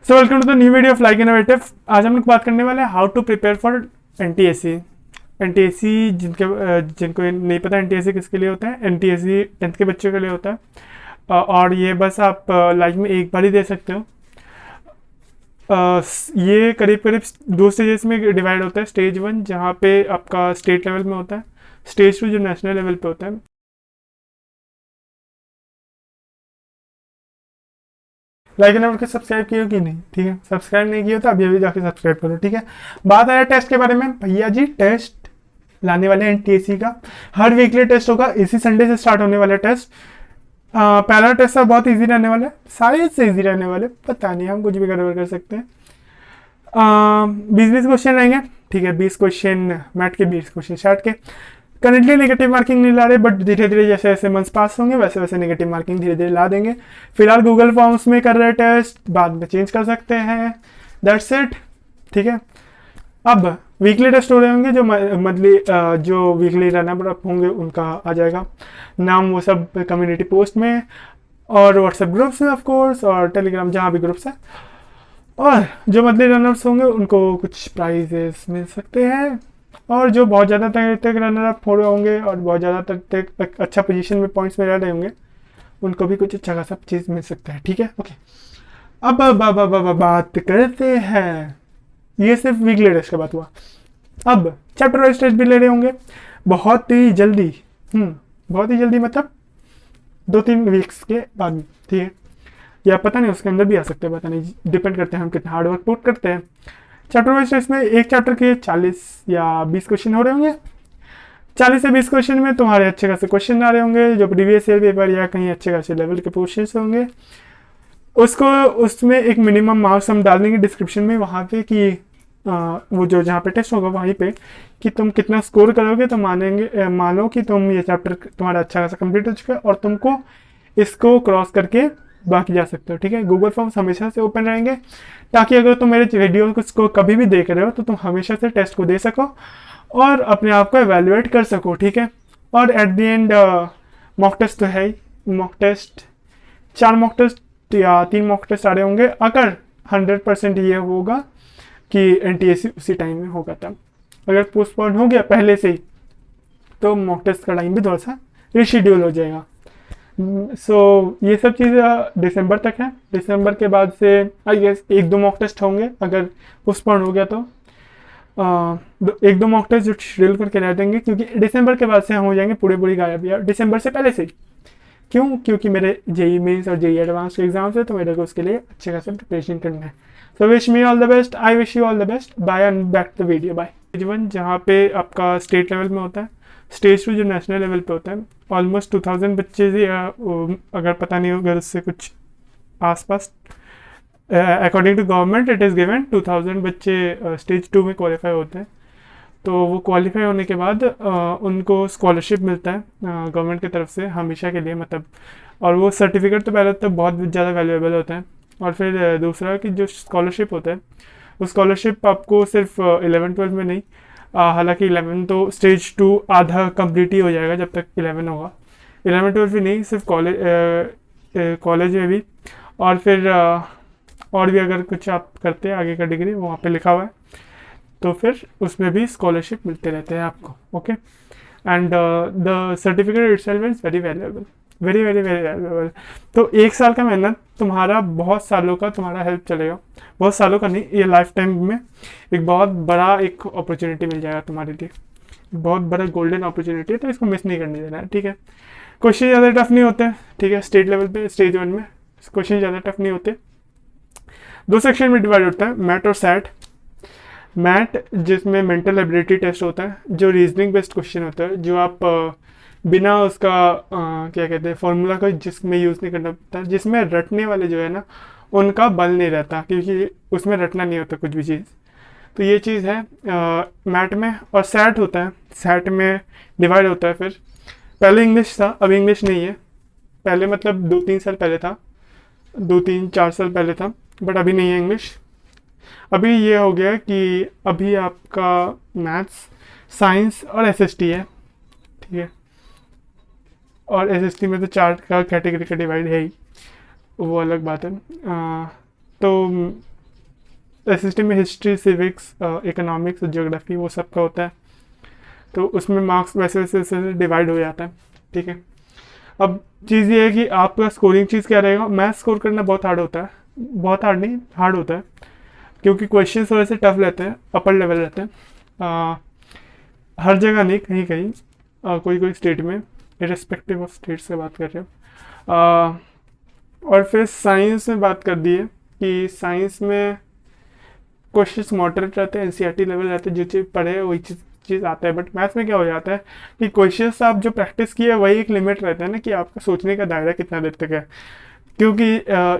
So welcome to the new video of like innovative. आज हम लोग बात करने वाले हैं how to prepare for NTSC. NTSC जिनको नहीं पता एनटीएससी किसके लिए होता है, एनटीएससी 10th के बच्चों के लिए होता है। और ये बस आप लाइफ में एक बार ही दे सकते हो। ये करीब करीब 2 स्टेजेस में डिवाइड होता है। स्टेज 1 जहाँ पे आपका स्टेट लेवल में होता है, स्टेज 2 जो नेशनल लेवल पे होता है। लाइक एंड के सब्सक्राइब किए हो कि नहीं, ठीक है। सब्सक्राइब नहीं किया तो अभी अभी जाके सब्सक्राइब करो, ठीक है। बात आ रहा है टेस्ट के बारे में। भैया जी टेस्ट लाने वाले हैं एनटीएससी का। हर वीकली टेस्ट होगा, इसी संडे से स्टार्ट होने वाला टेस्ट। पहला टेस्ट है बहुत इजी रहने वाला है, शायद से इजी रहने वाले, पता नहीं, हम कुछ भी गड़बड़ कर सकते हैं। 20-20 क्वेश्चन रहेंगे, ठीक है। 20 क्वेश्चन मैथ के, 20 क्वेश्चन शॉर्ट के। करेंटली नेगेटिव मार्किंग नहीं ला रहे, बट धीरे धीरे जैसे जैसे मंथ्स पास होंगे वैसे वैसे नेगेटिव मार्किंग धीरे धीरे ला देंगे। फिलहाल गूगल फॉर्म्स में कर रहे टेस्ट, बाद में चेंज कर सकते हैं। दैट्स इट, ठीक है। अब वीकली टेस्ट हो रहे होंगे, जो मंथली जो वीकली रनअप अप होंगे उनका आ जाएगा नाम, वो सब कम्युनिटी पोस्ट में और व्हाट्सएप ग्रुप्स में ऑफ कोर्स, और टेलीग्राम जहाँ भी ग्रुप्स है। और जो मंथली रनर्स होंगे उनको कुछ प्राइजेस मिल सकते हैं, और जो बहुत ज़्यादा तक रनर अप हो रहे होंगे और बहुत ज़्यादा तक अच्छा पोजीशन में पॉइंट्स में रह रहे होंगे उनको भी कुछ अच्छा खासा चीज़ मिल सकता है, ठीक है। ओके, अब बात करते हैं, ये सिर्फ वीकली टेस्ट का बात हुआ। अब चैप्टर वाइज टेस्ट भी ले रहे होंगे बहुत ही जल्दी। बहुत ही जल्दी मतलब 2-3 वीक्स के बाद में, ठीक है। या पता नहीं उसके अंदर भी आ सकते हैं, पता नहीं, डिपेंड करते हैं हम कितना हार्ड वर्क पुट करते हैं। चैप्टर वाइज टेस्ट में एक चैप्टर के 40 या 20 क्वेश्चन हो रहे होंगे। 40 से 20 क्वेश्चन में तुम्हारे अच्छे खासे क्वेश्चन आ रहे होंगे, जो प्रीवियस ईयर पेपर या कहीं अच्छे खासे लेवल के क्वेश्चन होंगे। उसमें एक मिनिमम मार्क्स हम डाल देंगे डिस्क्रिप्शन में वहाँ पे कि वो जो जहाँ पे टेस्ट होगा वहीं पे कि तुम कितना स्कोर करोगे, तो मानो कि तुम ये चैप्टर तुम्हारा अच्छा खासा कंप्लीट हो चुका है और तुमको इसको क्रॉस करके बाकी जा सकते हो, ठीक है। गूगल फॉर्म्स हमेशा से ओपन रहेंगे ताकि अगर तुम मेरे वीडियो को कभी भी देख रहे हो तो तुम हमेशा से टेस्ट को दे सको और अपने आप को एवेल्युएट कर सको, ठीक है। और at the end mock test तो है ही। मॉक टेस्ट 4 मॉक टेस्ट या 3 मॉक टेस्ट आ रहे होंगे। अगर 100% ये होगा कि एनटीएससी उसी टाइम में होगा, तब अगर पोस्टपोन हो गया पहले से ही तो मॉक टेस्ट का टाइम भी थोड़ा सा रिशेड्यूल हो जाएगा। सो ये सब चीज़ें दिसंबर तक है। दिसंबर के बाद से आई गेस 1-2 मॉक टेस्ट होंगे, अगर पोस्टपोन हो गया तो 1-2 मॉक टेस्ट जो शेड्यूल करके रह देंगे, क्योंकि दिसंबर के बाद से हम हो जाएंगे पूरे गायब, या दिसंबर से पहले से ही। क्यों? क्योंकि मेरे जेई मेंस और जेई एडवांस के एग्जाम्स है, तो मेरे को उसके लिए अच्छे खासा प्रिपरेशन करना है। So wish me all the best, I wish you all the best, bye and back the video, bye. Stage 1 जहाँ पे आपका स्टेट लेवल में होता है, स्टेज 2 जो नेशनल लेवल पे होता है। ऑलमोस्ट 2000 बच्चे या अगर पता नहीं होगा उससे कुछ आसपास, according to government it is given 2000 बच्चे स्टेज 2 में क्वालिफाई होते हैं। तो वो क्वालिफाई होने के बाद उनको स्कॉलरशिप मिलता है गवर्नमेंट की तरफ से हमेशा के लिए, मतलब। और वो सर्टिफिकेट तो पहले तो बहुत ज़्यादा वैल्यूएबल होता है। और फिर दूसरा कि जो स्कॉलरशिप होता है, वो स्कॉलरशिप आपको सिर्फ 11-12 में नहीं, हालांकि 11 तो स्टेज 2 आधा कंप्लीट ही हो जाएगा जब तक 11 होगा। 11-12 भी नहीं, सिर्फ कॉलेज में भी। और फिर और भी अगर कुछ आप करते हैं आगे का डिग्री, वहाँ पे लिखा हुआ है, तो फिर उसमें भी स्कॉलरशिप मिलते रहते हैं आपको, okay. And the certificate itself is very valuable, very very very valuable. तो 1 साल का मेहनत तुम्हारा बहुत सालों का तुम्हारा हेल्प चलेगा, बहुत सालों का नहीं, ये लाइफ टाइम में एक बहुत बड़ा एक अपॉर्चुनिटी मिल जाएगा तुम्हारे लिए, बहुत बड़ा गोल्डन अपॉर्चुनिटी है, तो इसको मिस नहीं करने देना है, ठीक है। क्वेश्चन ज़्यादा टफ नहीं होते हैं, ठीक है। स्टेट लेवल पे स्टेज 1 में क्वेश्चन ज़्यादा टफ नहीं होते। 2 सेक्शन में डिवाइड होता है, मैथ और सैट। मैथ जिसमें मेंटल एबिलिटी टेस्ट होता है, जो रीजनिंग बेस्ड क्वेश्चन होता है, जो आप बिना उसका क्या कहते हैं फॉर्मूला का जिसमें यूज़ नहीं करना पड़ता, जिसमें रटने वाले जो है ना उनका बल नहीं रहता, क्योंकि उसमें रटना नहीं होता कुछ भी चीज़। तो ये चीज़ है मैथ में। और सैट होता है, सैट में डिवाइड होता है। फिर पहले इंग्लिश था, अभी इंग्लिश नहीं है। पहले मतलब 2-3 साल पहले था, 2-3-4 साल पहले था, बट अभी नहीं है इंग्लिश। अभी ये हो गया कि अभी आपका मैथ्स, साइंस और एसएसटी है, ठीक है। और एसएसटी में तो 4 का कैटेगरी का डिवाइड है ही, वो अलग बात है। तो एसएसटी में हिस्ट्री, सिविक्स, इकोनॉमिक्स, ज्योग्राफी वो सब का होता है, तो उसमें मार्क्स वैसे वैसे वैसे डिवाइड हो जाता है, ठीक है। अब चीज़ ये है कि आपका स्कोरिंग चीज़ क्या रहेगा, मैथ स्कोर करना बहुत हार्ड होता है, बहुत हार्ड नहीं, हार्ड होता है, क्योंकि क्वेश्चन थोड़े से टफ रहते हैं, अपर लेवल रहते हैं, हर जगह नहीं, कहीं कहीं कोई कोई स्टेट में, इरेस्पेक्टिव ऑफ स्टेट से बात कर रहे हो। और फिर साइंस में बात कर दी है कि साइंस में क्वेश्चंस मॉडरेट रहते हैं, एनसीईआरटी लेवल रहते हैं, जो चीज़ पढ़े वही चीज़ आता है। बट मैथ्स में क्या हो जाता है कि क्वेश्चंस आप जो प्रैक्टिस किए वही एक लिमिट रहता है ना, कि आपका सोचने का दायरा कितना देर तक है। क्योंकि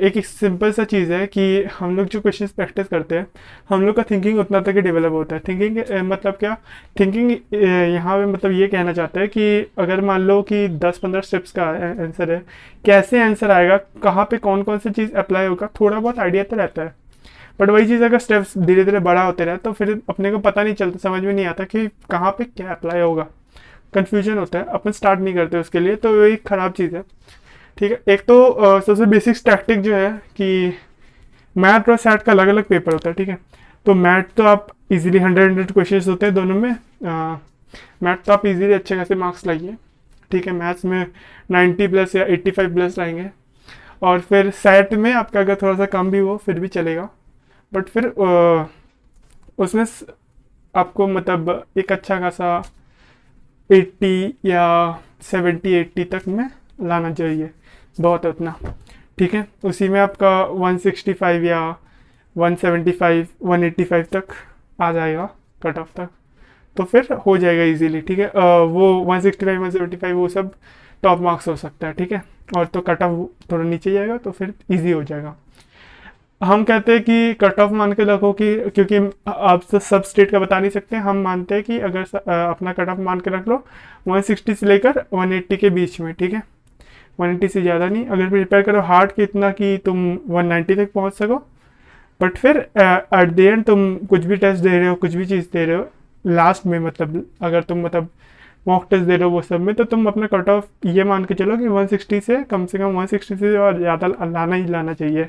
एक सिंपल सा चीज़ है कि हम लोग जो क्वेश्चंस प्रैक्टिस करते हैं, हम लोग का थिंकिंग उतना तक ही डेवलप होता है। थिंकिंग मतलब क्या, थिंकिंग यहाँ पे मतलब ये कहना चाहता है कि अगर मान लो कि 10-15 स्टेप्स का आंसर है, कैसे आंसर आएगा, कहाँ पे कौन कौन सी चीज़ अप्लाई होगा, थोड़ा बहुत आइडिया तो रहता है। बट वही चीज़ अगर स्टेप्स धीरे धीरे बड़ा होते रहे तो फिर अपने को पता नहीं चलता, समझ में नहीं आता कि कहाँ पे क्या अप्लाई होगा, कन्फ्यूजन होता है, अपन स्टार्ट नहीं करते उसके लिए, तो वही ख़राब चीज़ है, ठीक है। एक तो सबसे बेसिक टैक्टिक जो है कि मैथ और सैट का अलग अलग पेपर होता है, ठीक है। तो मैथ तो आप इजीली 100 क्वेश्चंस होते हैं दोनों में, मैथ तो आप इजीली अच्छे खासे मार्क्स लाइए, ठीक है। मैथ्स में 90 प्लस या 85 प्लस लाएंगे। और फिर सैट में आपका अगर थोड़ा सा कम भी हो फिर भी चलेगा, बट फिर उसमें आपको मतलब एक अच्छा खासा 80 या 70-80 तक में लाना चाहिए, बहुत है उतना, ठीक है। उसी में आपका 165 या 175 185 तक आ जाएगा कट ऑफ तक, तो फिर हो जाएगा इजीली, ठीक है। वो 165 175 वो सब टॉप मार्क्स हो सकता है, ठीक है। और तो कट ऑफ थोड़ा नीचे जाएगा तो फिर इजी हो जाएगा। हम कहते हैं कि कट ऑफ मान के रखो, कि क्योंकि आप तो सब स्टेट का बता नहीं सकते, हम मानते हैं कि अगर अपना कट ऑफ मान के रख लो 160 से लेकर 180 के बीच में, ठीक है। 180 से ज़्यादा नहीं, अगर प्रिपेयर करो हार्ड कि इतना कि तुम 190 तक पहुंच सको, बट फिर एट द एंड तुम कुछ भी टेस्ट दे रहे हो, कुछ भी चीज़ दे रहे हो लास्ट में, मतलब अगर तुम मतलब मॉक टेस्ट दे रहे हो वो सब में, तो तुम अपना कट ऑफ ये मान के चलो कि 160 से कम 160 से और ज़्यादा लाना ही लाना चाहिए,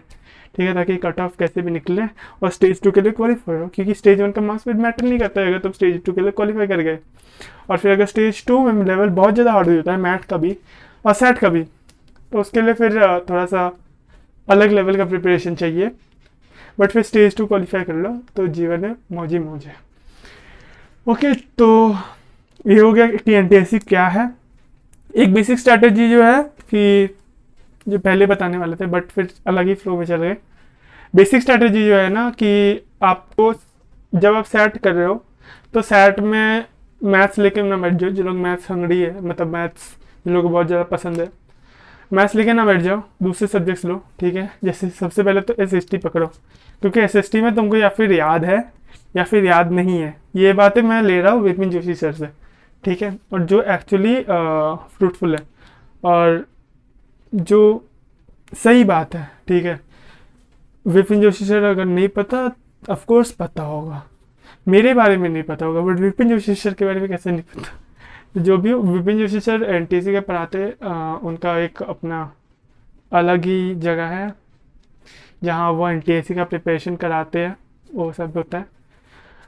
ठीक है, ताकि कट ऑफ कैसे भी निकले और स्टेज 2 के लिए क्वालिफाई हो। क्योंकि स्टेज 1 का मार्क्स फिर मैटर नहीं करता है अगर तुम स्टेज 2 के लिए क्वालिफाई कर गए। और फिर अगर स्टेज 2 में लेवल बहुत ज़्यादा हार्ड हो जाता है, मैथ का भी और सैट का भी, तो उसके लिए फिर थोड़ा सा अलग लेवल का प्रिपरेशन चाहिए। बट फिर स्टेज 2 क्वालिफाई कर लो तो जीवन में मौज ही मौज है। ओके, तो ये हो गया कि एनटीएससी क्या है। एक बेसिक स्ट्रैटेजी जो है कि जो पहले बताने वाले थे बट फिर अलग ही फ्लो में चल गए। बेसिक स्ट्रैटेजी जो है ना कि आपको जब आप सैट कर रहे हो तो सैट में मैथ्स लेके ना बैठ जाओ, जो लोग मैथ्स हंगरी है, मतलब मैथ्स जिन लोगों को बहुत ज़्यादा पसंद है, मैथ्स लेके ना बैठ जाओ, दूसरे सब्जेक्ट्स लो, ठीक है। जैसे सबसे पहले तो एसएसटी पकड़ो, क्योंकि एसएसटी में तुमको या फिर याद है या फिर याद नहीं है। ये बातें मैं ले रहा हूँ विपिन जोशी सर से, ठीक है, और जो एक्चुअली फ्रूटफुल है और जो सही बात है, ठीक है। विपिन जोशी सर अगर नहीं पता, ऑफ कोर्स पता होगा, मेरे बारे में नहीं पता होगा, बट विपिन जोशी सर के बारे में कैसे नहीं पता। जो भी हो, विपिन जोशी सर एनटीएससी के पढ़ाते, उनका एक अपना अलग ही जगह है जहाँ वो एनटीएससी का प्रिपरेशन कराते हैं, वो सब होता है।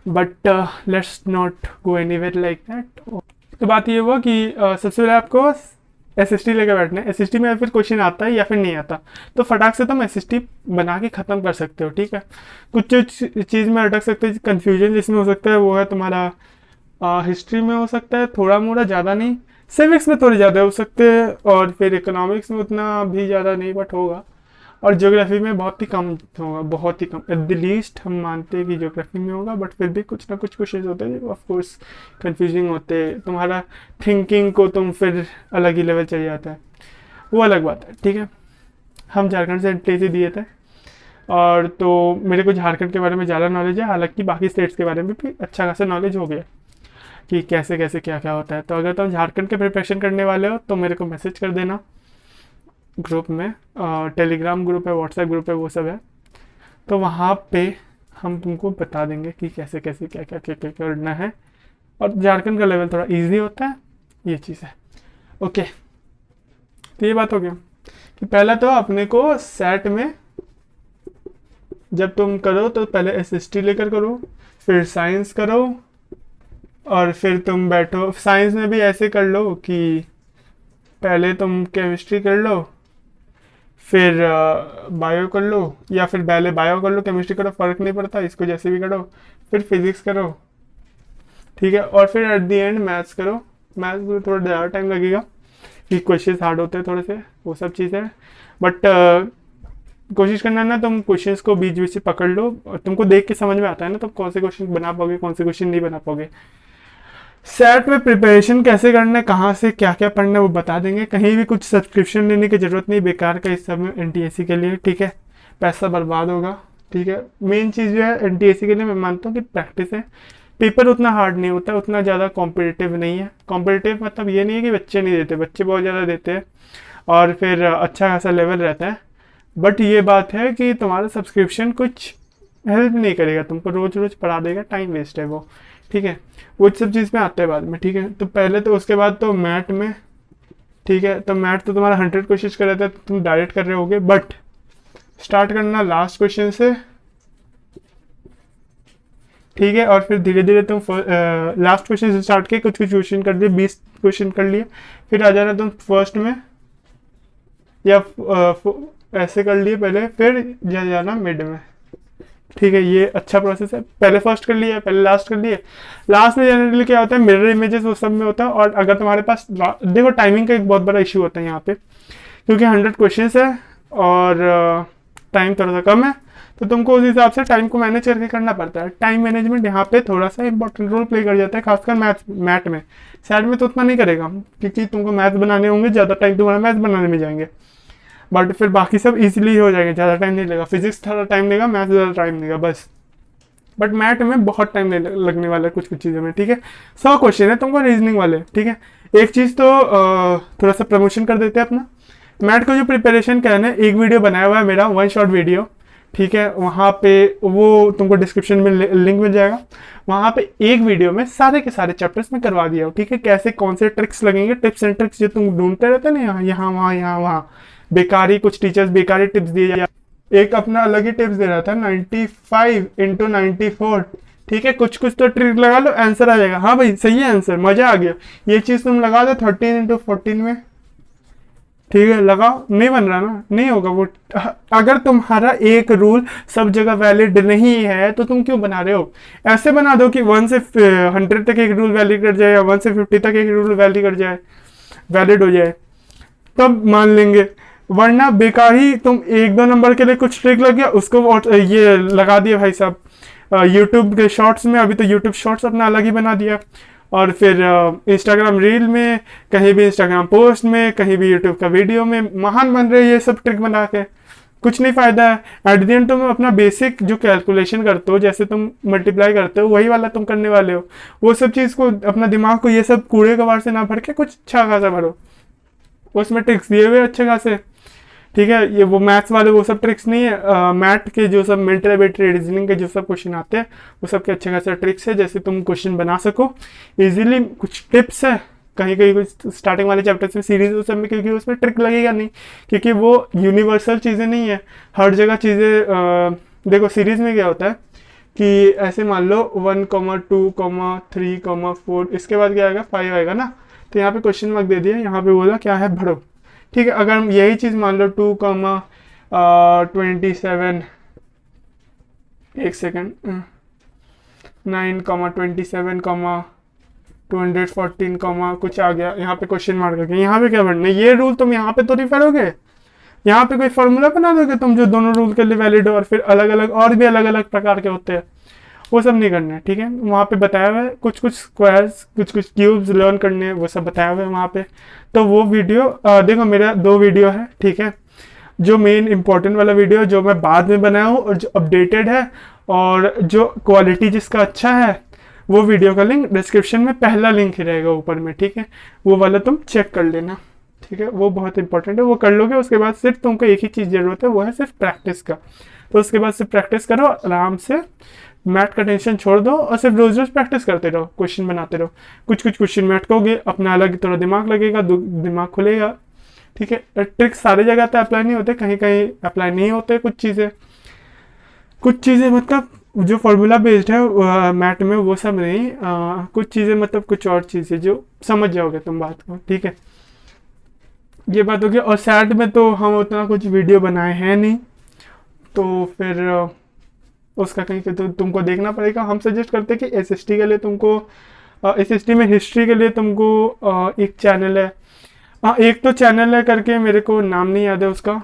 But let's not go anywhere like that. तो बात ये हुआ कि सबसे पहले आपको एसएसटी लेकर बैठना है। एसएसटी में फिर क्वेश्चन आता है या फिर नहीं आता, तो फटाक से तुम एसएसटी बना के ख़त्म कर सकते हो, ठीक है। कुछ चीज़ में अटक सकते हैं, कन्फ्यूजन जिसमें हो सकता है वो है तुम्हारा हिस्ट्री में हो सकता है थोड़ा मोड़ा, ज़्यादा नहीं, सिविक्स में थोड़े ज़्यादा हो सकते हैं, और फिर इकोनॉमिक्स में उतना भी ज़्यादा नहीं बट होगा, और ज्योग्राफी में बहुत ही कम होगा, बहुत ही कम, एट द लीस्ट हम मानते हैं कि ज्योग्राफी में होगा, बट फिर भी कुछ ना कुछ क्वेश्चन होते हैं जो ऑफकोर्स कंफ्यूजिंग होते हैं, तुम्हारा थिंकिंग को तुम फिर अलग ही लेवल चल जाता है, वो अलग बात है, ठीक है। हम झारखंड से एंट्री दिए थे, और तो मेरे को झारखंड के बारे में ज़्यादा नॉलेज है, हालांकि बाकी स्टेट्स के बारे में भी अच्छा खासा नॉलेज हो गया कि कैसे कैसे क्या क्या होता है। तो अगर तुम झारखंड के प्रिपरेशन करने वाले हो तो मेरे को मैसेज कर देना ग्रुप में, टेलीग्राम ग्रुप है, व्हाट्सएप ग्रुप है, वो सब है, तो वहाँ पे हम तुमको बता देंगे कि कैसे कैसे क्या क्या क्या क्या करना है, और झारखंड का लेवल थोड़ा इजी होता है, ये चीज़ है। ओके, तो ये बात हो गया कि पहला तो अपने को सेट में जब तुम करो तो पहले एसएसटी लेकर करो, फिर साइंस करो, और फिर तुम बैठो। साइंस में भी ऐसे कर लो कि पहले तुम केमिस्ट्री कर लो, फिर बायो कर लो, या फिर पहले बायो कर लो केमिस्ट्री करो, फ़र्क नहीं पड़ता, इसको जैसे भी करो। फिर फिजिक्स करो, ठीक है, और फिर एट द एंड मैथ्स करो। मैथ्स में थोड़ा ज़्यादा टाइम लगेगा कि क्वेश्चंस हार्ड होते हैं थोड़े से, वो सब चीज़ें। बट कोशिश करना ना तुम क्वेश्चंस को बीच बीच से पकड़ लो, और तुमको देख के समझ में आता है ना तुम कौन से क्वेश्चन बना पाओगे, कौन से क्वेश्चन नहीं बना पाओगे। सेट में प्रिपरेशन कैसे करना है, कहाँ से क्या क्या पढ़ना है वो बता देंगे। कहीं भी कुछ सब्सक्रिप्शन लेने की ज़रूरत नहीं, बेकार का इस सब में एनटीएससी के लिए, ठीक है, पैसा बर्बाद होगा, ठीक है। मेन चीज़ जो है एनटीएससी के लिए मैं मानता हूँ कि प्रैक्टिस है। पेपर उतना हार्ड नहीं होता, उतना ज़्यादा कॉम्पिटिटिव नहीं है। कॉम्पिटिटिव मतलब ये नहीं है कि बच्चे नहीं देते, बच्चे बहुत ज़्यादा देते हैं और फिर अच्छा खासा लेवल रहता है। बट ये बात है कि तुम्हारा सब्सक्रिप्शन कुछ हेल्प नहीं करेगा, तुमको रोज़ रोज़ पढ़ा देगा, टाइम वेस्ट है वो, ठीक है। वो सब चीज़ में आते हैं बाद में, ठीक है। तो पहले तो उसके बाद तो मैथ में, ठीक है, तो मैथ तो तुम्हारा 100 कोशिश कर रहे थे तो तुम डायरेक्ट कर रहे होगे, बट स्टार्ट करना लास्ट क्वेश्चन से, ठीक है। और फिर धीरे धीरे तुम लास्ट क्वेश्चन से स्टार्ट किए, कुछ कुछ क्वेश्चन कर दिए, 20 क्वेश्चन कर लिए, फिर आ जाना तुम फर्स्ट में, या ऐसे कर लिए पहले, फिर जाना मिड में, ठीक है। ये अच्छा प्रोसेस है, पहले फर्स्ट कर लिया, पहले लास्ट कर लिए। लास्ट में जनरली क्या होता है, मिरर इमेजेस वो सब में होता है। और अगर तुम्हारे पास, देखो टाइमिंग का एक बहुत बड़ा इशू होता है यहाँ पे, क्योंकि 100 क्वेश्चन है और टाइम थोड़ा सा कम है, तो तुमको उस हिसाब से टाइम को मैनेज करके करना पड़ता है। टाइम मैनेजमेंट यहाँ पे थोड़ा सा इंपॉर्टेंट रोल प्ले कर जाता है, खासकर मैथ में। सैड में तो उतना नहीं करेगा, क्योंकि तुमको मैथ बनाने होंगे, ज़्यादा टाइम तुम्हारा मैथ बनाने में जाएंगे, बट फिर बाकी सब इजीली हो जाएंगे, ज़्यादा टाइम नहीं लगेगा। फिजिक्स थोड़ा टाइम लेगा, मैथ ज़्यादा टाइम लेगा बस, बट मैथ में बहुत टाइम लगने वाला है कुछ कुछ चीज़ों में, ठीक है। 100 क्वेश्चन है तुमको रीजनिंग वाले, ठीक है। एक चीज़ तो थोड़ा सा प्रमोशन कर देते हैं अपना। मैथ को जो प्रिपरेशन करना है, एक वीडियो बनाया हुआ है मेरा, 1 शॉट वीडियो, ठीक है। वहाँ पे वो तुमको डिस्क्रिप्शन में लिंक मिल जाएगा। वहाँ पे एक वीडियो में सारे के सारे चैप्टर्स में करवा दिया हो, ठीक है। कैसे कौन से ट्रिक्स लगेंगे, टिप्स एंड ट्रिक्स जो तुम ढूंढते रहते ना यहाँ वहाँ, बेकारी कुछ टीचर्स बेकारी टिप्स दिए जाए। एक अपना अलग ही टिप्स दे रहा था, 95 × 94, ठीक है। कुछ कुछ तो ट्रिक लगा लो, आंसर आ जाएगा। हाँ भाई सही है आंसर, मजा आ गया। ये चीज़ तुम लगा दो 13 × 14 में, ठीक है, लगाओ। नहीं बन रहा ना, नहीं होगा वो। अगर तुम्हारा एक रूल सब जगह वैलिड नहीं है तो तुम क्यों बना रहे हो। ऐसे बना दो कि 1 से 100 तक एक रूल वैलिड कर जाए, या 1 से 50 तक एक रूल वैलिड कर जाए, वैलिड हो जाए, तब मान लेंगे। वरना बेकार ही तुम 1-2 नंबर के लिए कुछ ट्रिक लग गया, उसको ये लगा दिया भाई साहब यूट्यूब के शॉर्ट्स में। अभी तो यूट्यूब शॉर्ट्स अपना अलग ही बना दिया, और फिर इंस्टाग्राम रील में, कहीं भी इंस्टाग्राम पोस्ट में, कहीं भी यूट्यूब का वीडियो में महान बन रहे ये सब ट्रिक बना के, कुछ नहीं फायदा है। एट द एंड तुम अपना बेसिक जो कैलकुलेशन करते हो, जैसे तुम मल्टीप्लाई करते हो, वही वाला तुम करने वाले हो। वो सब चीज़ को, अपना दिमाग को ये सब कूड़े कबाड़ से ना भर के कुछ अच्छा खासा भरो, उसमें ट्रिक्स दिए हुए अच्छे खासे, ठीक है। ये वो मैथ्स वाले वो सब ट्रिक्स नहीं है। मैथ के जो सब मेंटल एबिलिटी, रीजनिंग के जो सब क्वेश्चन आते हैं, वो सब के अच्छे खासे ट्रिक्स है, जैसे तुम क्वेश्चन बना सको इजीली। कुछ टिप्स है, कहीं कहीं कुछ स्टार्टिंग वाले चैप्टर्स में, सीरीज वो सब में, क्योंकि उसमें ट्रिक लगेगा नहीं, क्योंकि वो यूनिवर्सल चीज़ें नहीं है। हर जगह चीज़ें देखो सीरीज में क्या होता है कि ऐसे मान लो 1, 2, 3, 4, इसके बाद क्या आएगा, 5 आएगा ना। तो यहाँ पे क्वेश्चन मार्क दे दिया, यहाँ पे बोला क्या है, भरो, ठीक है। अगर हम यही चीज़ मान लो 2, 27, एक सेकेंड, 9, 27, 214, कुछ आ गया, यहाँ पे क्वेश्चन मार्क करके, यहाँ पे क्या बढ़ना, ये रूल तुम यहाँ पे तो नहीं करोगे, यहाँ पे कोई फॉर्मूला बना दोगे तुम जो दोनों रूल के लिए वैलिड हो, और फिर अलग अलग और भी अलग अलग प्रकार के होते हैं, वो सब नहीं करना है, ठीक है। वहाँ पे बताया हुआ है कुछ कुछ स्क्वायर्स, कुछ कुछ क्यूब्स लर्न करने हैं, वो सब बताया हुआ है वहाँ पे। तो वो वीडियो देखो, मेरा 2 वीडियो है, ठीक है। जो मेन इंपॉर्टेंट वाला वीडियो जो मैं बाद में बनाया हूँ, और जो अपडेटेड है, और जो क्वालिटी जिसका अच्छा है, वो वीडियो का लिंक डिस्क्रिप्शन में पहला लिंक ही रहेगा ऊपर में, ठीक है। वो वाला तुम चेक कर लेना, ठीक है। वो बहुत इंपॉर्टेंट है, वो कर लोगे। उसके बाद सिर्फ तुमको एक ही चीज़ ज़रूरत है, वो है सिर्फ प्रैक्टिस का। तो उसके बाद सिर्फ प्रैक्टिस करो आराम से, मैथ का टेंशन छोड़ दो, और सिर्फ रोज रोज प्रैक्टिस करते रहो, क्वेश्चन बनाते रहो। कुछ कुछ क्वेश्चन में अटकोगे, अपना अलग थोड़ा दिमाग लगेगा, दिमाग खुलेगा, ठीक है। ट्रिक्स सारी जगह तो अप्लाई नहीं होते, कहीं कहीं अप्लाई नहीं होते कुछ चीज़ें। कुछ चीज़ें मतलब जो फार्मूला बेस्ड है मैथ में वो सब नहीं, कुछ चीज़ें मतलब कुछ और चीज़ें जो समझ जाओगे तुम बात को, ठीक है। ये बात होगी। और सैट में तो हम उतना कुछ वीडियो बनाए हैं नहीं, तो फिर उसका कहीं पे तो तुमको देखना पड़ेगा। हम सजेस्ट करते हैं कि एसएसटी के लिए तुमको एसएसटी में हिस्ट्री के लिए तुमको एक चैनल है, एक तो चैनल है करके, मेरे को नाम नहीं याद है उसका,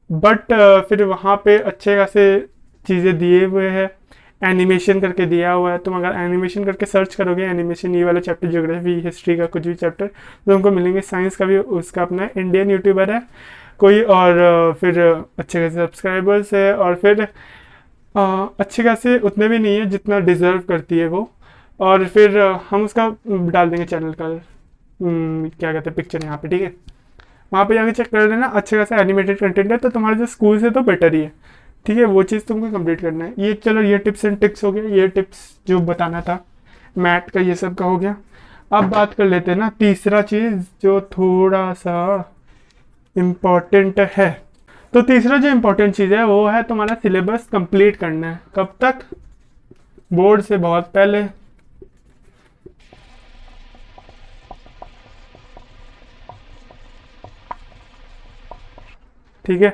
बट फिर वहाँ पे अच्छे खासे चीज़ें दिए हुए हैं, एनिमेशन करके दिया हुआ है। तुम अगर एनिमेशन करके सर्च करोगे एनिमेशन ये वाला चैप्टर, ज्योग्राफी हिस्ट्री का कुछ भी चैप्टर, तो तुमको मिलेंगे। साइंस का भी उसका अपना इंडियन यूट्यूबर है कोई, और फिर अच्छे खासे सब्सक्राइबर्स है, और फिर अच्छे खासे उतने भी नहीं है जितना डिज़र्व करती है वो। और फिर हम उसका डाल देंगे चैनल का क्या कहते हैं पिक्चर यहाँ पे, ठीक है। वहाँ पे जाके चेक कर लेना, अच्छे खासा एनिमेटेड कंटेंट है, तो तुम्हारे जो स्कूल से तो बेटर ही है, ठीक है। वो चीज़ तुमको कंप्लीट करना है। ये चलो ये टिप्स एंड ट्रिक्स हो गया, ये टिप्स जो बताना था मैथ का ये सब का हो गया। अब बात कर लेते हैं ना तीसरा चीज़ जो थोड़ा सा इम्पॉर्टेंट है। तो तीसरा जो इम्पोर्टेंट चीज़ है वो है तुम्हारा सिलेबस कंप्लीट करना है। कब तक? बोर्ड से बहुत पहले। ठीक है,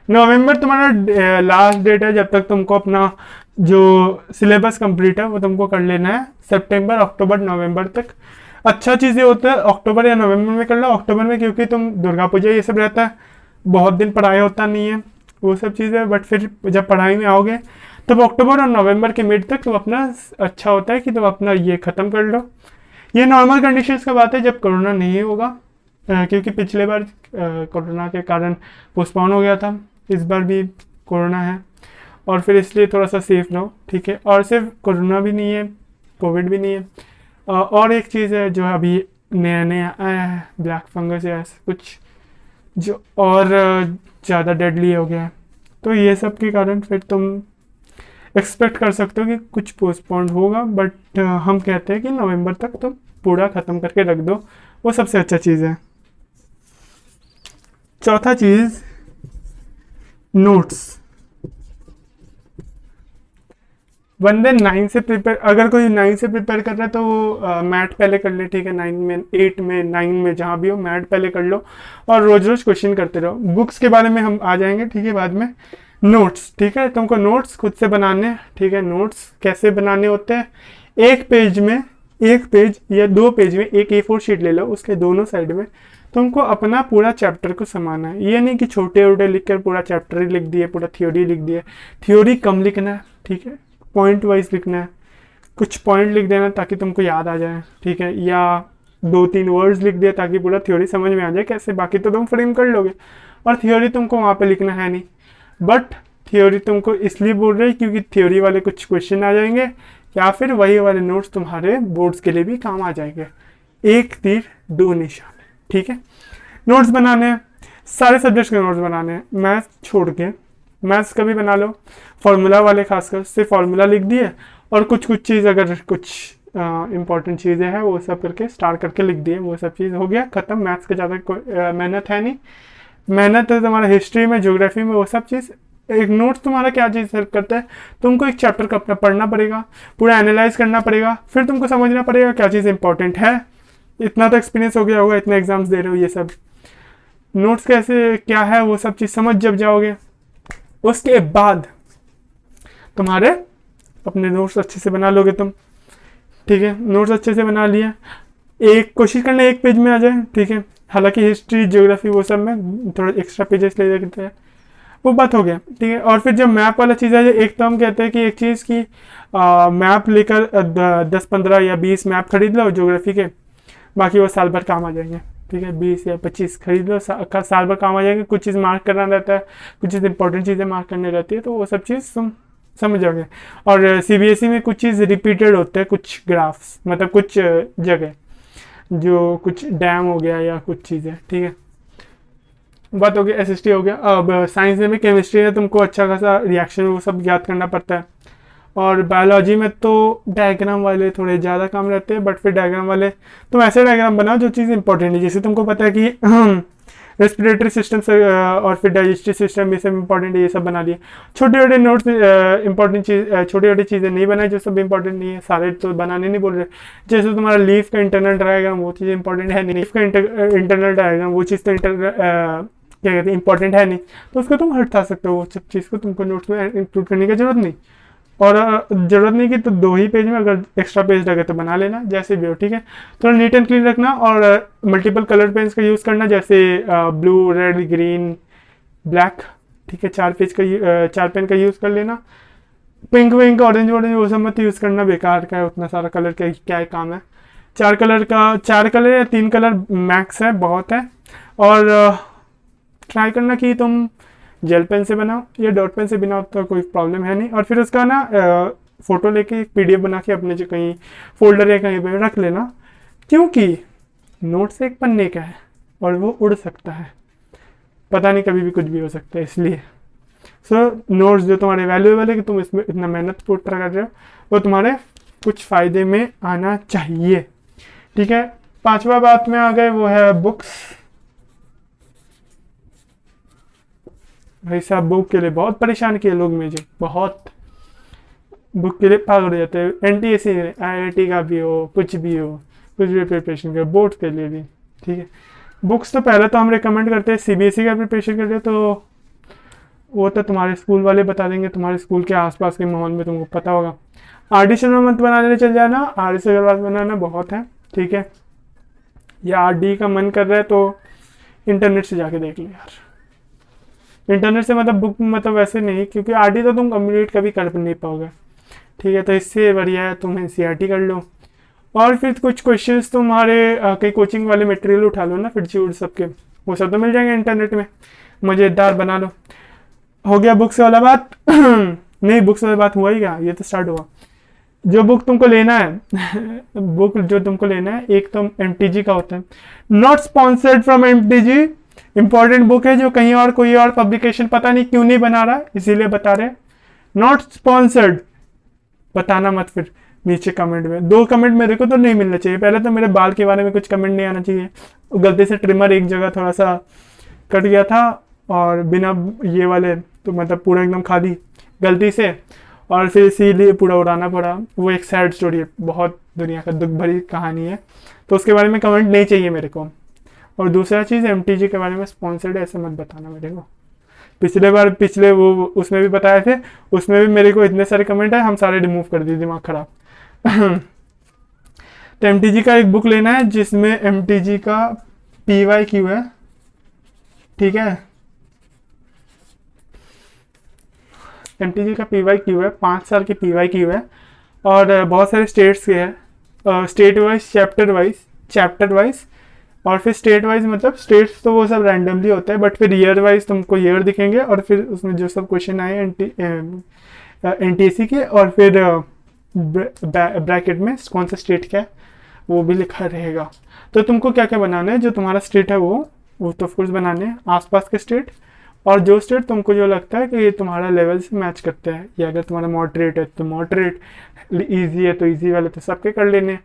नवंबर तुम्हारा लास्ट डेट है जब तक तुमको अपना जो सिलेबस कंप्लीट है वो तुमको कर लेना है। सितंबर अक्टूबर नवंबर तक। अच्छा चीज़ ये होता है अक्टूबर या नवंबर में कर लो। अक्टूबर में क्योंकि तुम दुर्गा पूजा ये सब रहता है, बहुत दिन पढ़ाई होता नहीं है, वो सब चीज़ें। बट फिर जब पढ़ाई में आओगे तब अक्टूबर और नवंबर के मिड तक तुम अपना अच्छा होता है कि तुम अपना ये ख़त्म कर लो। ये नॉर्मल कंडीशंस का बात है जब कोरोना नहीं होगा, क्योंकि पिछले बार कोरोना के कारण पोस्टपोन हो गया था, इस बार भी कोरोना है, और फिर इसलिए थोड़ा सा सेफ रहो, ठीक है। और सिर्फ कोरोना भी नहीं है, कोविड भी नहीं है, और एक चीज़ है जो अभी नया नया आया है, ब्लैक फंगस या ऐसा कुछ जो और ज़्यादा डेडली हो गया है। तो ये सब के कारण फिर तुम एक्सपेक्ट कर सकते हो कि कुछ पोस्टपोन होगा, बट हम कहते हैं कि नवंबर तक तुम पूरा ख़त्म करके रख दो, वो सबसे अच्छा चीज़ है। चौथा चीज़ नोट्स। बंदे 9 से प्रिपेयर, अगर कोई 9 से प्रिपेयर कर रहा है तो वो मैथ पहले कर ले, ठीक है। 9 में 8 में 9 में जहाँ भी हो मैथ पहले कर लो, और रोज रोज क्वेश्चन करते रहो। बुक्स के बारे में हम आ जाएंगे, ठीक है, बाद में। नोट्स, ठीक है, तुमको नोट्स खुद से बनाने, ठीक है। नोट्स कैसे बनाने होते हैं? एक पेज या 2 पेज में एक A4 शीट ले लो, उसके दोनों साइड में तुमको अपना पूरा चैप्टर को समाना है। ये नहीं कि छोटे छोटे लिख कर पूरा चैप्टर ही लिख दिए, पूरा थ्योरी लिख दिए। थ्योरी कम लिखना है, ठीक है, पॉइंट वाइज लिखना है। कुछ पॉइंट लिख देना ताकि तुमको याद आ जाए, ठीक है, या 2-3 वर्ड्स लिख दिए ताकि पूरा थ्योरी समझ में आ जाए कैसे। बाकी तो तुम फ्रेम कर लोगे, और थ्योरी तुमको वहाँ पे लिखना है नहीं। बट थ्योरी तुमको इसलिए बोल रहे हैं क्योंकि थ्योरी वाले कुछ क्वेश्चन आ जाएंगे, या फिर वही वाले नोट्स तुम्हारे बोर्ड्स के लिए भी काम आ जाएंगे। एक तीर दो निशान, ठीक है। नोट्स बनाने हैं, सारे सब्जेक्ट्स के नोट्स बनाने हैं, मैथ्स छोड़ के। मैथ्स का भी बना लो, फार्मूला वाले खासकर से फार्मूला लिख दिए, और कुछ चीज़ अगर कुछ इंपॉर्टेंट चीज़ें हैं वो सब करके स्टार करके लिख दिए, वो सब चीज़ हो गया ख़त्म। मैथ्स का ज़्यादा कोई मेहनत है नहीं। मेहनत है तुम्हारा हिस्ट्री में, ज्योग्राफी में, वो सब चीज़। एक नोट्स तुम्हारा क्या चीज़ हेल्प करता है? तुमको एक चैप्टर को अपना पढ़ना पड़ेगा, पूरा एनालाइज करना पड़ेगा, फिर तुमको समझना पड़ेगा क्या चीज़ इंपॉर्टेंट है। इतना तो एक्सपीरियंस हो गया होगा, इतने एग्जाम्स दे रहे हो, ये सब नोट्स कैसे क्या है वो सब चीज़ समझ जब जाओगे, उसके बाद तुम्हारे अपने नोट्स अच्छे से बना लोगे तुम, ठीक है। नोट्स अच्छे से बना लिया, एक कोशिश करना एक पेज में आ जाए, ठीक है। हालांकि हिस्ट्री ज्योग्राफी वो सब में थोड़ा एक्स्ट्रा पेजेस ले लेते हैं, वो बात हो गया, ठीक है। और फिर जब मैप वाला चीज़ है, एक तो हम कहते हैं कि एक चीज़ की मैप लेकर 10-15 या 20 मैप खरीद लो ज्योग्राफी के, बाकी वो साल भर काम आ जाएंगे, ठीक है। 20 या 25 खरीद लो, साल भर काम आ जाएंगे। कुछ चीज़ मार्क करना रहता है, कुछ चीज़ इंपॉर्टेंट चीज़ें मार्क करनी रहती है, तो वो सब चीज़ तुम समझ जाओगे। और CBSE में कुछ चीज़ रिपीटेड होते हैं, कुछ ग्राफ्स, मतलब कुछ जगह जो कुछ डैम हो गया या कुछ चीज़ें, ठीक है। बात हो गया SST हो गया। अब साइंस में केमिस्ट्री में तुमको अच्छा खासा रिएक्शन वो सब याद करना पड़ता है, और बायोलॉजी में तो डायग्राम वाले थोड़े ज़्यादा काम रहते हैं। बट फिर डायग्राम वाले तुम ऐसे डायग्राम बनाओ जो चीज़ इंपॉर्टेंट है। जैसे तुमको पता है कि रेस्पिरेटरी सिस्टम से और फिर डाइजेस्टिव सिस्टम, ये सब इंपॉर्टेंट है, ये सब बना लिए। छोटे छोटे नोट्स इंपॉर्टेंट चीज़, छोटी छोटी चीज़ें नहीं बनाई जो सब इंपॉर्टेंट नहीं है, सारे तो बनाने नहीं बोल रहे। जैसे तुम्हारा लीफ का इंटरनल डायग्राम, वो चीज़ इंपॉर्टेंट है नहीं, लीफ का इंटरनल डायग्राम वो चीज़ तो क्या कहते हैं इंपॉर्टेंट है नहीं, तो उसको तुम हटा सकते हो, वो सब चीज़ को तुमको नोट्स में इंक्लूड करने की जरूरत नहीं। और ज़रूरत नहीं कि तो 2 ही पेज में, अगर एक्स्ट्रा पेज लगे तो बना लेना, जैसे भी हो, ठीक है। थोड़ा नीट एंड क्लीन रखना और मल्टीपल कलर पेन्स का यूज़ करना, जैसे ब्लू, रेड, ग्रीन, ब्लैक, ठीक है। 4 पेज का 4 पेन का यूज़ कर लेना। पिंक विंक, ऑरेंज ऑरेंज वो सब मत यूज़ करना, बेकार का है, उतना सारा कलर का क्या काम है। 4 कलर या 3 कलर मैक्स है, बहुत है। और ट्राई करना कि तुम जेल पेन से बनाओ या डॉट पेन से बनाओ, तो कोई प्रॉब्लम है नहीं। और फिर उसका ना फ़ोटो लेके एक PDF बना के अपने जो कहीं फोल्डर या कहीं पर रख लेना, क्योंकि नोट्स एक पन्ने का है और वो उड़ सकता है, पता नहीं कभी भी कुछ भी हो सकता है, इसलिए नोट्स जो तुम्हारे वैल्यूएबल है कि तुम इसमें इतना मेहनत पुट कर रहे हो, वो तुम्हारे कुछ फ़ायदे में आना चाहिए, ठीक है। 5वां बात में आ गए, वो है बुक्स। भाई साहब बुक के लिए बहुत परेशान किए लोग मुझे, बहुत बुक के लिए पागल हो जाते हैं। NTSC IIT का भी हो, कुछ भी प्रिपरेशन कर, बोर्ड के लिए भी, ठीक है। बुक्स तो पहले तो हम रिकमेंड करते हैं CBSE का प्रिपरेशन कर रहे, तो वो तो तुम्हारे स्कूल वाले बता देंगे, तुम्हारे स्कूल के आसपास के माहौल में तुमको पता होगा। RD शर्मा मत बनाने चल जाना, RS अग्रवाल बनाना बहुत है, ठीक है। या RD का मन कर रहा है तो इंटरनेट से जाके देख लो यार, इंटरनेट से मतलब बुक मतलब वैसे नहीं, क्योंकि RD तो तुम कंप्लीट कभी कर नहीं पाओगे, ठीक है। तो इससे बढ़िया है तुम NCERT कर लो, और फिर कुछ क्वेश्चंस तुम्हारे कई कोचिंग वाले मटेरियल उठा लो ना, फिर चूड़ सबके, वो सब तो मिल जाएंगे इंटरनेट में, मज़ेदार बना लो। हो गया बुक्स वाला बात। नहीं, बुक्स वाला बात हुआ ही क्या, ये तो स्टार्ट हुआ। जो बुक तुमको लेना है बुक जो तुमको लेना है, एक तो MTG का होता है, not sponsored from MTG, important book है जो कहीं और कोई और पब्लिकेशन पता नहीं क्यों नहीं बना रहा, इसीलिए बता रहे, नॉट स्पॉन्सर्ड। बताना मत फिर नीचे कमेंट में, 2 कमेंट मेरे को तो नहीं मिलना चाहिए। पहले तो मेरे बाल के बारे में कुछ कमेंट नहीं आना चाहिए, गलती से ट्रिमर एक जगह थोड़ा सा कट गया था और बिना ये वाले, तो मतलब पूरा एकदम खाली गलती से, और फिर इसीलिए पूरा उड़ाना पड़ा। वो एक सैड स्टोरी है, बहुत दुनिया का दुख भरी कहानी है, तो उसके बारे में कमेंट नहीं चाहिए मेरे को। और दूसरा चीज़ MTG के बारे में स्पॉन्सर्ड है ऐसे मत बताना मेरे को। पिछले वो उसमें भी बताए थे, उसमें भी मेरे को इतने सारे कमेंट है, हम सारे रिमूव कर दिए, दिमाग खराब। तो MTG का एक बुक लेना है जिसमें MTG का PYQ है, ठीक है। MTG का PYQ है, 5 साल की PYQ है, और बहुत सारे स्टेट्स के हैं, स्टेट वाइज, चैप्टर वाइज, और फिर स्टेट वाइज मतलब स्टेट्स तो वो सब रैंडमली होता है, बट फिर ईयर वाइज तुमको ईयर दिखेंगे, और फिर उसमें जो सब क्वेश्चन आए NTSC के, और फिर ब्रैकेट में कौन सा स्टेट क्या है वो भी लिखा रहेगा। तो तुमको क्या क्या बनाना है, जो तुम्हारा स्टेट है वो तो ऑफकोर्स बनाने हैं, आसपास के स्टेट, और जो स्टेट तुमको जो लगता है कि ये तुम्हारा लेवल से मैच करता है, या अगर तुम्हारा मॉडरेट है तो मॉडरेट, ईजी है तो ईजी वाले तो सबके कर लेने,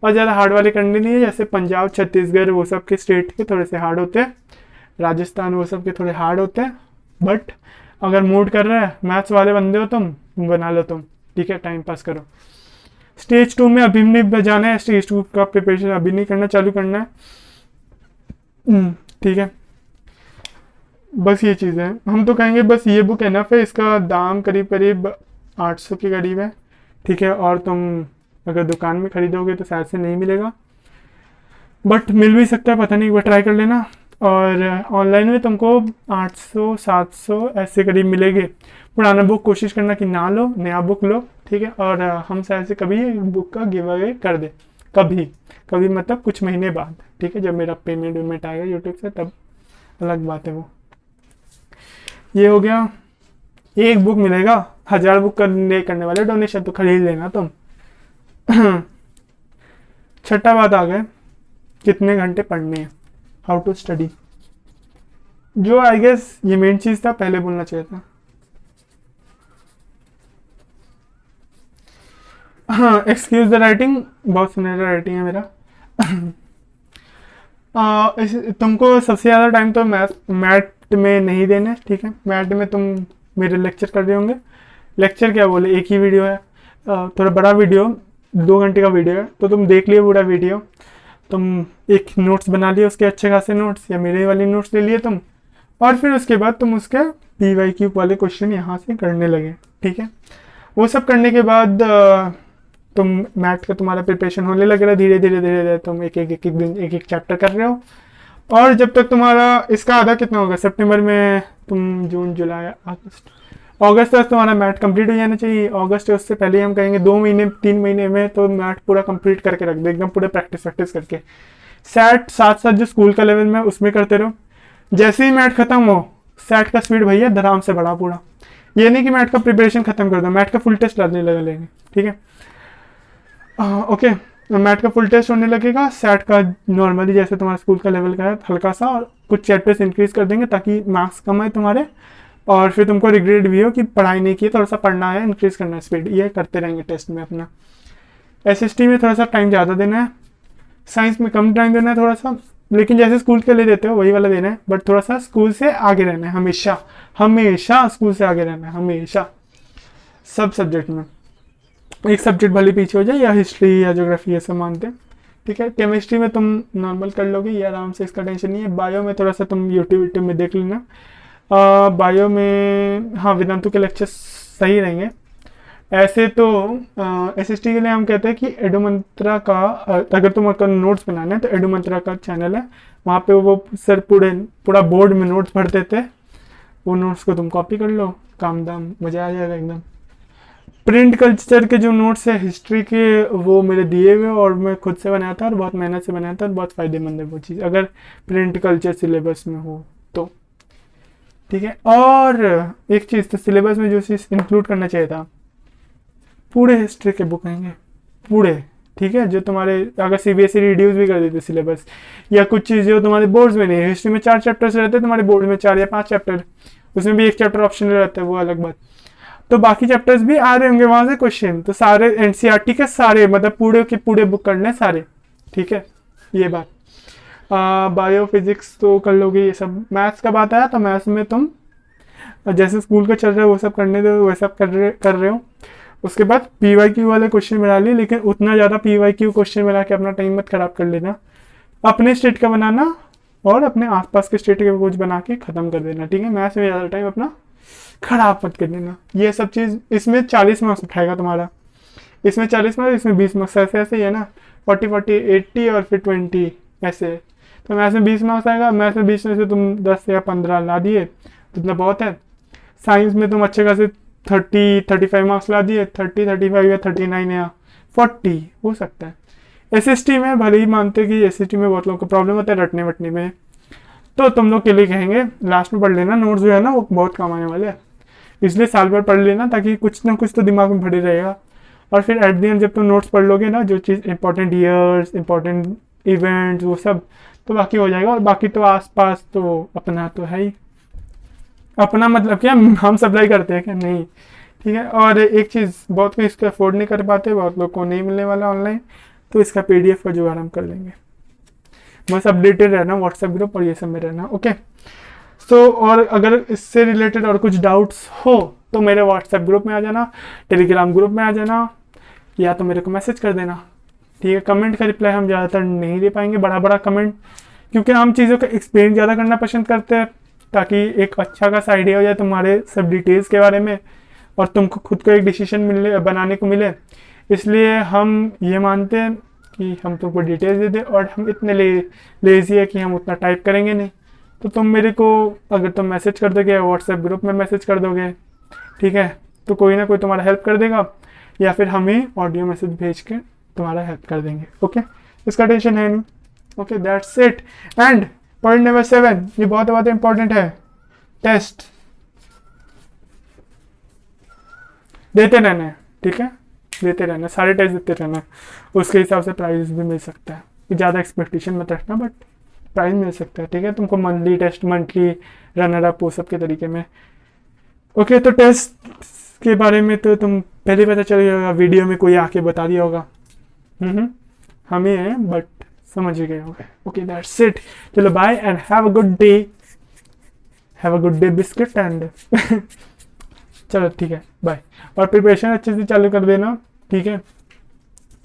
और ज़्यादा हार्ड वाले करने नहीं है। जैसे पंजाब, छत्तीसगढ़ वो सब के स्टेट के थोड़े से हार्ड होते हैं, राजस्थान वो सब के थोड़े हार्ड होते हैं, बट अगर मूड कर रहा है, मैथ्स वाले बंदे हो तुम, बना लो तुम, ठीक है, टाइम पास करो। स्टेज 2 में अभी नहीं जाना है, स्टेज 2 का प्रिपरेशन अभी नहीं करना, चालू करना है, ठीक है। बस ये चीज़ें हैं, हम तो कहेंगे बस ये बुक एनफ है, इसका दाम करीब करीब 800 के करीब है, ठीक है। और तुम अगर दुकान में खरीदोगे तो शायद से नहीं मिलेगा, बट मिल भी सकता है, पता नहीं, एक बार ट्राई कर लेना। और ऑनलाइन में तुमको 800-700 ऐसे करीब मिलेंगे। पुराना बुक कोशिश करना कि ना लो, नया बुक लो, ठीक है। और हम शायद से कभी बुक का गिव अवे कर दे, कभी मतलब कुछ महीने बाद, ठीक है, जब मेरा पेमेंट आएगा यूट्यूब से, तब अलग बात है वो। ये हो गया, एक बुक मिलेगा, 1000 बुक करने वाले डोनेशन तो खरीद लेना तुम। छठा बात आ गए, कितने घंटे पढ़ने हैं, हाउ टू स्टडी, जो आई गेस ये मेन चीज था, पहले बोलना चाहिए था। हाँ, एक्सक्यूज द राइटिंग, बहुत सुनहरा राइटिंग है मेरा। तुमको सबसे ज़्यादा टाइम तो मैथ में नहीं देना है, ठीक है। मैथ में तुम मेरे लेक्चर कर रहे होंगे। लेक्चर क्या बोले, एक ही वीडियो है, थोड़ा बड़ा वीडियो, 2 घंटे का वीडियो है, तो तुम देख लियो पूरा वीडियो। तुम एक नोट्स बना लिए उसके, अच्छे खासे नोट्स या मेरे वाली नोट्स ले लिए तुम, और फिर उसके बाद तुम उसके PYQ वाले क्वेश्चन यहाँ से करने लगे, ठीक है। वो सब करने के बाद तुम मैथ का तुम्हारा प्रिपरेशन होने लग रहा है, धीरे धीरे धीरे धीरे तुम एक एक दिन एक एक चैप्टर कर रहे हो। और जब तक तुम्हारा इसका आधा कितना होगा, सितंबर में तुम जून जुलाई अगस्त तक तुम्हारा मैथ कंप्लीट हो जाना चाहिए। अगस्त उससे पहले हम कहेंगे 2 महीने 3 महीने में तो मैथ पूरा कंप्लीट करके रख दो, एकदम पूरे प्रैक्टिस करके। सेट साथ साथ जो स्कूल का लेवल में उसमें करते रहो। जैसे ही मैथ खत्म हो, सेट का स्पीड भैया धड़ाम से बढ़ा पूरा। ये नहीं कि मैथ का प्रिपरेशन खत्म कर दो, मैथ का फुल टेस्ट डालने लगा लेंगे, ठीक है। ओके, मैथ का फुल टेस्ट होने लगेगा, सेट का नॉर्मली जैसे तुम्हारा स्कूल का लेवल का है हल्का सा, और कुछ चैप्टर्स इंक्रीज कर देंगे ताकि मार्क्स कम आए तुम्हारे, और फिर तुमको रिग्रेट भी हो कि पढ़ाई नहीं की, थोड़ा सा पढ़ना है, इंक्रीज करना है स्पीड, ये करते रहेंगे टेस्ट में अपना। SST में थोड़ा सा टाइम ज़्यादा देना है, साइंस में कम टाइम देना है थोड़ा सा, लेकिन जैसे स्कूल के लिए देते हो वही वाला देना है, बट थोड़ा सा स्कूल से आगे रहना है, हमेशा हमेशा स्कूल से आगे रहना है, हमेशा सब सब्जेक्ट में। एक सब्जेक्ट भले पीछे हो जाए, या हिस्ट्री या ज्योग्राफी ये सब मानते हैं, ठीक है। केमिस्ट्री में तुम नॉर्मल कर लोगे, ये आराम से, इसका टेंशन नहीं है। बायो में थोड़ा सा तुम यूट्यूब में देख लेना। बायो में हाँ वेदांतु के लेक्चर सही रहेंगे। ऐसे तो SST के लिए हम कहते हैं कि एडुमंत्रा का, अगर तुमको नोट्स बनाना है तो एडुमंत्रा का चैनल है, वहाँ पे वो सर पूरा बोर्ड में नोट्स भर देते हैं, वो नोट्स को तुम कॉपी कर लो, काम दाम मज़ा आ जाएगा एकदम। प्रिंट कल्चर के जो नोट्स है हिस्ट्री के, वो मेरे दिए हुए और मैं खुद से बनाया था, और बहुत मेहनत से बनाया था, और बहुत फ़ायदेमंद है वो चीज़, अगर प्रिंट कल्चर सिलेबस में हो तो, ठीक है। और एक चीज़ तो सिलेबस में जो चीज़ इंक्लूड करना चाहिए था, पूरे हिस्ट्री के बुक आएंगे पूरे, ठीक है। जो तुम्हारे अगर CBSE रिड्यूस भी कर देते सिलेबस, या कुछ चीज़ जो तुम्हारे बोर्ड्स में नहीं है, हिस्ट्री में 4 चैप्टर्स रहते हैं, तुम्हारे बोर्ड में 4 या 5 चैप्टर, उसमें भी एक चैप्टर ऑप्शनल रहता है, वो अलग बात। तो बाकी चैप्टर्स भी आ रहे होंगे वहाँ से क्वेश्चन, तो सारे NCERT के सारे, मतलब पूरे के पूरे बुक करने सारे, ठीक है, ये बात। बायो फिजिक्स तो कर लोगे ये सब। मैथ्स का बात आया तो मैथ्स में तुम जैसे स्कूल का चल रहा है वो सब करने दो, वैसा कर रहे हो। उसके बाद PYQ वाले क्वेश्चन बना लिए, लेकिन उतना ज़्यादा PYQ क्वेश्चन बना के अपना टाइम मत खराब कर लेना। अपने स्टेट का बनाना और अपने आसपास के स्टेट के कुछ बना के ख़त्म कर देना, ठीक है। मैथ्स में ज़्यादा टाइम अपना खराब मत कर देना। ये सब चीज़, इसमें 40 मार्क्स उठाएगा तुम्हारा, इसमें 40 मार्क्स, इसमें 20 मार्क्स, ऐसे ऐसे ही है ना, 40 40 80 और फिर 20 ऐसे। तो मैथ्स में 20 मार्क्स आएगा, मैथ्स में 20 में से तुम 10 या 15 ला दिए तो इतना बहुत है। साइंस में तुम अच्छे खासे 30 35 मार्क्स ला दिए, 30 35 या 39 या 40 हो सकता है। SST में भले ही मानते कि SST में बहुत लोगों को प्रॉब्लम होता है रटने वटने में, तो तुम लोग के लिए कहेंगे लास्ट में पढ़ लेना, नोट्स जो है ना वो बहुत काम आने वाले हैं, इसलिए साल भर पढ़ लेना ताकि कुछ ना कुछ तो दिमाग में भरे रहेगा। और फिर एट द एंड जब तुम नोट्स पढ़ लोगे ना, जो चीज़ इंपॉर्टेंट ईयर्स, इंपॉर्टेंट इवेंट्स, वो सब तो बाकी हो जाएगा। और बाकी तो आसपास तो अपना तो है ही, अपना मतलब क्या, हम सप्लाई करते हैं क्या, नहीं, ठीक है। और एक चीज़, बहुत कोई इसको अफोर्ड नहीं कर पाते, बहुत लोग को नहीं मिलने वाला ऑनलाइन, तो इसका PDF का जुगाड़ हम कर लेंगे। बस अपडेटेड रहना व्हाट्सएप ग्रुप और ये सब में रहना, ओके। सो और अगर इससे रिलेटेड और कुछ डाउट्स हो तो मेरे व्हाट्सएप ग्रुप में आ जाना, टेलीग्राम ग्रुप में आ जाना, या तो मेरे को मैसेज कर देना, ठीक है। कमेंट का रिप्लाई हम ज़्यादातर नहीं दे पाएंगे, बड़ा कमेंट, क्योंकि हम चीज़ों का एक्सप्लेन ज़्यादा करना पसंद करते हैं, ताकि एक अच्छा खासा आइडिया हो जाए तुम्हारे सब डिटेल्स के बारे में, और तुमको खुद को एक डिसीजन बनाने को मिले। इसलिए हम ये मानते हैं कि हम तुमको डिटेल्स दे दें, और हम इतने लेजी है कि हम उतना टाइप करेंगे नहीं। तो तुम मेरे को अगर तुम मैसेज कर दोगे, व्हाट्सएप ग्रुप में मैसेज कर दोगे, ठीक है, तो कोई ना कोई तुम्हारा हेल्प कर देगा, या फिर हमें ऑडियो मैसेज भेज के तुम्हारा हेल्प कर देंगे, ओके। इसका टेंशन है नहीं, okay, that's it. And point number 7, ये बहुत इंपॉर्टेंट है, टेस्ट देते रहना है, ठीक है, देते रहना, सारे टेस्ट देते रहना, उसके हिसाब से प्राइस भी मिल सकता है। ज़्यादा एक्सपेक्टेशन मत रखना, बट प्राइस मिल सकता है, ठीक है। तुमको monthly test, monthly runner up, वो सब के तरीके में, ओके। तो टेस्ट के बारे में तो तुम पहले पता चल गया होगा, वीडियो में कोई आके बता दिया होगा, हमें है, बट समझ ही गए होंगे। ओके दैट्स इट, चलो bye and have a good day, have a good day biscuit and चलो ठीक है बाय। और प्रिपरेशन अच्छे से चालू कर देना, ठीक है।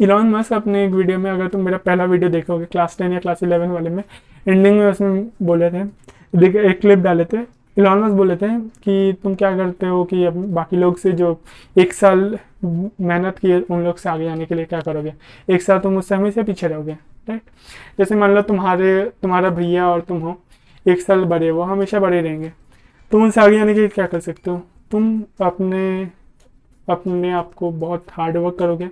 इलॉन मस्क अपने एक वीडियो में, अगर तुम मेरा पहला वीडियो देखोगे क्लास 10 या क्लास 11 वाले में, एंडिंग में उसमें बोले थे, देख एक क्लिप डाले थे, इलॉन मस्क बोले थे कि तुम क्या करते हो कि अब बाकी लोग से जो 1 साल मेहनत की है उन लोग से आगे जाने के लिए क्या करोगे, 1 साल तुम उससे हमेशा पीछे रहोगे, राइट। जैसे मान लो तुम्हारा भैया और तुम हो 1 साल बड़े, वो हमेशा बड़े रहेंगे, तुम उनसे आगे जाने के लिए क्या कर सकते हो, तुम अपने आप को बहुत हार्ड वर्क करोगे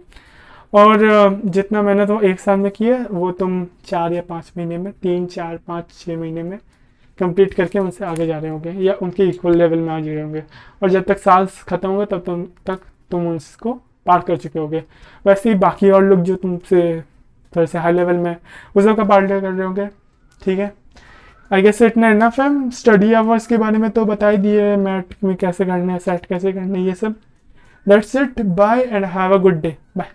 और जितना मेहनत वो 1 साल में किया वो तुम 4 या 5 महीने में, 3 4 5 6 महीने में कंप्लीट करके उनसे आगे जा रहे होंगे या उनके इक्वल लेवल में आ जा रहे होंगे। और जब तक साल खत्म होगा तब तुम उसको पार कर चुके होगे। वैसे ही बाकी और लोग जो तुमसे थोड़े से हाई लेवल में उस लोग का पार कर रहे होंगे, ठीक है। आई गेस इतना इनफ है। स्टडी आवर्स के बारे में तो बता ही दिए, मैथ में कैसे करना है, सेट कैसे करना है, ये सब। That's it, bye and have a good day, bye.